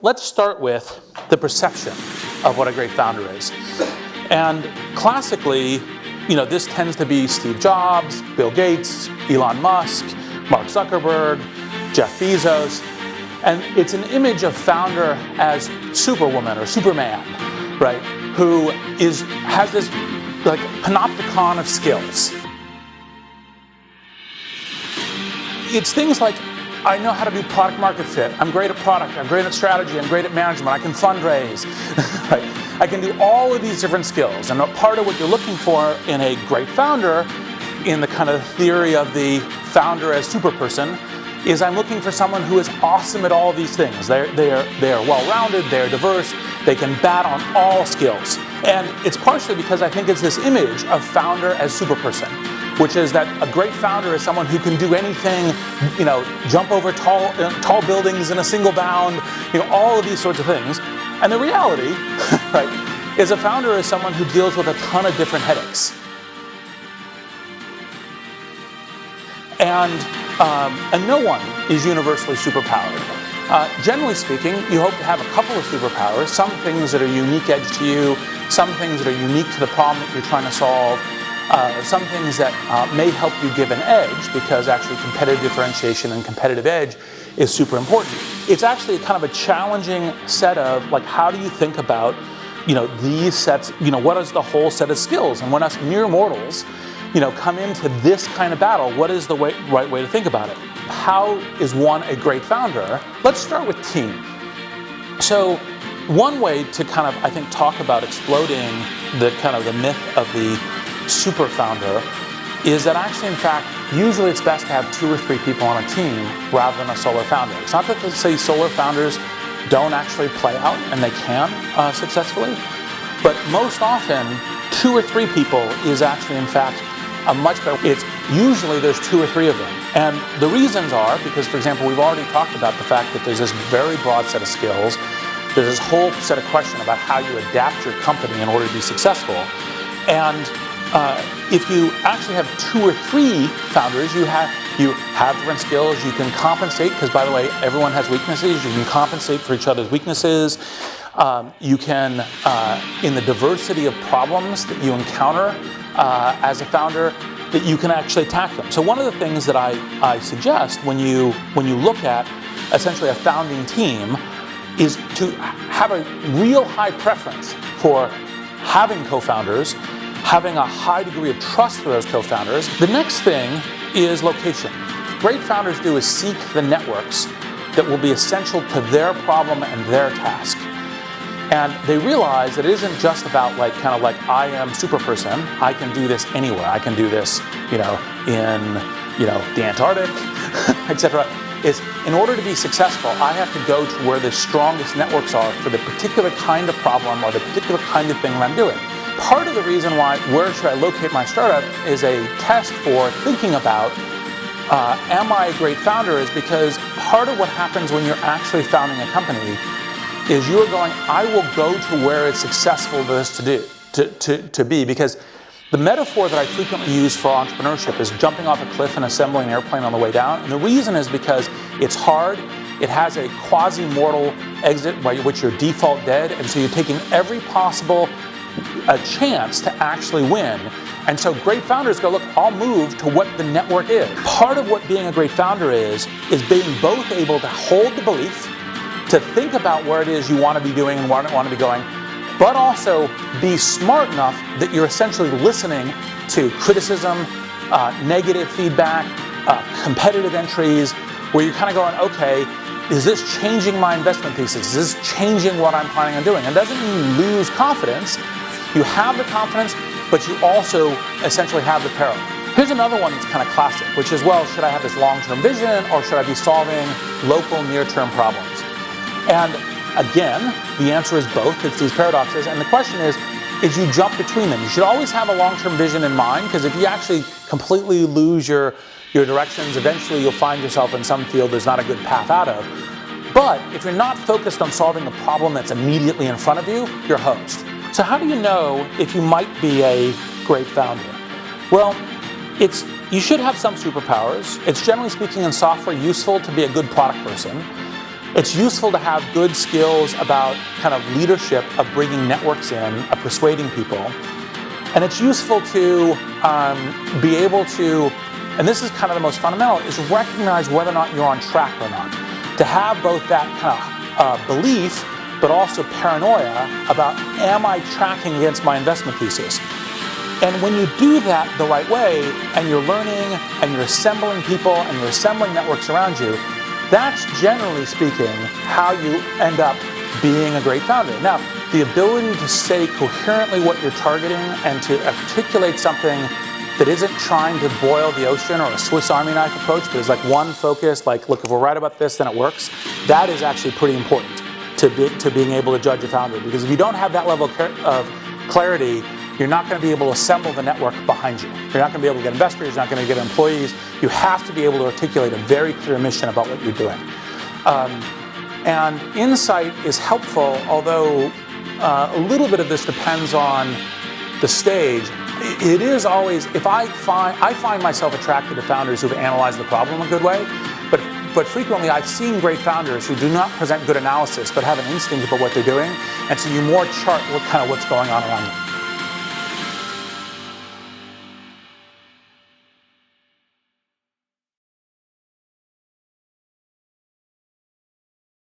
Let's start with the perception of what a great founder is. And classically, this tends to be Steve Jobs, Bill Gates, Elon Musk, Mark Zuckerberg, Jeff Bezos. And it's an image of founder as Superwoman or Superman, right? Who has this panopticon of skills. It's things like, I know how to do product market fit. I'm great at product. I'm great at strategy. I'm great at management. I can fundraise. Right? I can do all of these different skills. And part of what you're looking for in a great founder, in the kind of theory of the founder as superperson, is I'm looking for someone who is awesome at all of these things. They are well-rounded. They're diverse. They can bat on all skills. And it's partially because I think it's this image of founder as superperson, which is that a great founder is someone who can do anything, jump over tall buildings in a single bound, all of these sorts of things. And the reality, right, is a founder is someone who deals with a ton of different headaches. And no one is universally superpowered. Generally speaking, you hope to have a couple of superpowers, some things that are unique edge to you, some things that are unique to the problem that you're trying to solve, some things that may help you give an edge, because actually competitive differentiation and competitive edge is super important. It's actually kind of a challenging set of, how do you think about, these sets, what is the whole set of skills? And when us mere mortals, come into this kind of battle, what is the right way to think about it? How is one a great founder? Let's start with team. So one way to kind of, I think, talk about exploding the myth of the super founder is that actually, in fact, usually it's best to have 2 or 3 people on a team rather than a solo founder. It's not that to say solo founders don't actually play out, and they can successfully, but most often 2 or 3 people is actually, in fact, a much better. It's usually there's 2 or 3 of them. And the reasons are because, for example, we've already talked about the fact that there's this very broad set of skills. There's this whole set of questions about how you adapt your company in order to be successful. And if you actually have 2 or 3 founders, you have different skills. You can compensate, because by the way, everyone has weaknesses. You can compensate for each other's weaknesses. You can, in the diversity of problems that you encounter as a founder, that you can actually attack them. So one of the things that I suggest when you look at essentially a founding team is to have a real high preference for having co-founders, having a high degree of trust for those co-founders. The next thing is location. Great founders do is seek the networks that will be essential to their problem and their task. And they realize that it isn't just about I am superperson. I can do this anywhere. I can do this, in the Antarctic, etc. Is in order to be successful, I have to go to where the strongest networks are for the particular kind of problem or the particular kind of thing that I'm doing. Part of the reason why where should I locate my startup is a test for thinking about am I a great founder, is because part of what happens when you're actually founding a company is you're going, I will go to where it's successful for this to be, because the metaphor that I frequently use for entrepreneurship is jumping off a cliff and assembling an airplane on the way down. And the reason is because it's hard, it has a quasi-mortal exit by which you're default dead, and so you're taking every possible chance to actually win. And so great founders go, look, I'll move to what the network is. Part of what being a great founder is being both able to hold the belief, to think about where it is you want to be doing and where you want to be going, but also be smart enough that you're essentially listening to criticism, negative feedback, competitive entries, where you're kind of going, okay, is this changing my investment thesis? Is this changing what I'm planning on doing? And it doesn't mean you lose confidence. You have the confidence, but you also essentially have the peril. Here's another one that's kind of classic, which is, well, should I have this long-term vision, or should I be solving local near-term problems? And again, the answer is both. It's these paradoxes. And the question is you jump between them. You should always have a long-term vision in mind, because if you actually completely lose your directions, eventually you'll find yourself in some field there's not a good path out of. But if you're not focused on solving the problem that's immediately in front of you, you're host. So how do you know if you might be a great founder? Well, you should have some superpowers. It's generally speaking in software useful to be a good product person. It's useful to have good skills about kind of leadership, of bringing networks in, of persuading people. And it's useful to be able to, and this is kind of the most fundamental, is recognize whether or not you're on track or not. To have both that kind of belief, but also paranoia about, am I tracking against my investment thesis? And when you do that the right way, and you're learning, and you're assembling people, and you're assembling networks around you, that's generally speaking how you end up being a great founder. Now, the ability to say coherently what you're targeting and to articulate something that isn't trying to boil the ocean or a Swiss Army knife approach, but is like one focus, like, look, if we're right about this, then it works. That is actually pretty important to being able to judge a founder. Because if you don't have that level of clarity, you're not going to be able to assemble the network behind you. You're not going to be able to get investors, you're not going to get employees. You have to be able to articulate a very clear mission about what you're doing. And insight is helpful, although a little bit of this depends on the stage. It is always, I find myself attracted to founders who've analyzed the problem a good way, but frequently I've seen great founders who do not present good analysis, but have an instinct about what they're doing, and so you more chart what's going on around them.